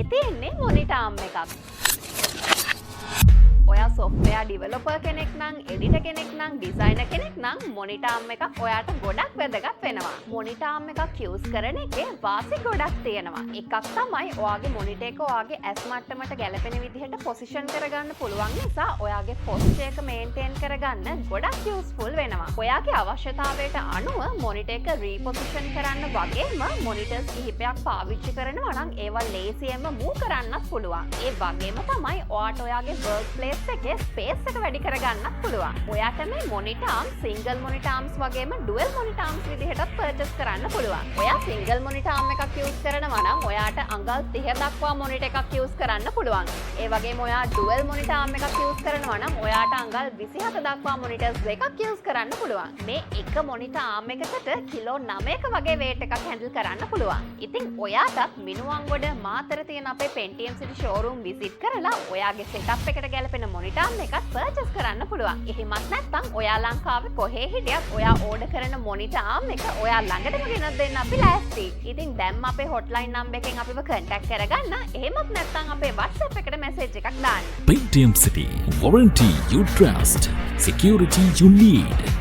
මේ තියෙන්නේ මොනිටර් ආම් එකක්. ඔයා software developer කෙනෙක් නම්, editor කෙනෙක් නම්, designer කෙනෙක් නම් මොනිටර් ආම් එකක් ඔයාට ගොඩක් වැදගත් වෙනවා. මොනිටර් ආම් එකක් use කරන එකේ වාසි ගොඩක් තියෙනවා. එකක් තමයි ඔයාගේ මොනිටර් එක ඔයාගේ ඇස් මට්ටමට ගැලපෙන විදිහට position කරගන්න පුළුවන් නිසා ඔයාගේ posture එක maintain කරගන්න ගොඩක් useful වෙනවා. ඔයාගේ අවශ්‍යතාවයට අනුව මොනිටර් එක reposition කරන්න වගේම monitors කිහිපයක් පාවිච්චි කරනවා නම් ඒවා ලේසියෙන්ම move කරන්නත් පුළුවන්. ඒ වගේම තමයි ඔයාට ඔයාගේ workplace එකේ ස්පේස් එක වැඩි කරගන්නත් පුළුවන්. ඔයාට මේ මොනිටර් ආම් සිංගල් මොනිටර් ආම්ස් වගේම ඩුවල් මොනිටර් ආම්ස් විදිහටත් පර්චේස් කරන්න පුළුවන්. ඔයා සිංගල් මොනිටර් ආම් එකක් යූස් කරනවා නම් ඔයාට අඟල් 30 දක්වා මොනිටර් එකක් යූස් කරන්න පුළුවන්. ඒ වගේම ඔයා ඩුවල් මොනිටර් ආම් එකක් යූස් කරනවා නම් ඔයාට අඟල් 27 දක්වා මොනිටර්ස් දෙකක් යූස් කරන්න පුළුවන්. මේ එක මොනිටර් ආම් එකකට කිලෝ 9ක වගේ weight එකක් හැන්ඩල් කරන්න පුළුවන්. ඉතින් ඔයාටත් මිනුවන්ගොඩ මාතර තියෙන අපේ Pentium City showroom visit කරලා ඔයාගේ setup එකට ගැලපෙන මොනිටර් ආම් එකක් පර්චේස් කරන්න පුළුවන්. එහෙමත් නැත්නම් ඔයා ලංකාවේ කොහේ හිටියත් ඔයා ඕඩර් කරන මොනිටර් ආම් එක ඔයා ළඟටම ගෙනත් දෙන්න අපි ලෑස්ති. ඉතින් දැන් අපේ hotline number එකෙන් අපිව contact කරගන්න. එහෙමත් නැත්නම් අපේ WhatsApp එකට message එකක් දාන්න. Pentium City. Warranty you trust. Security you need.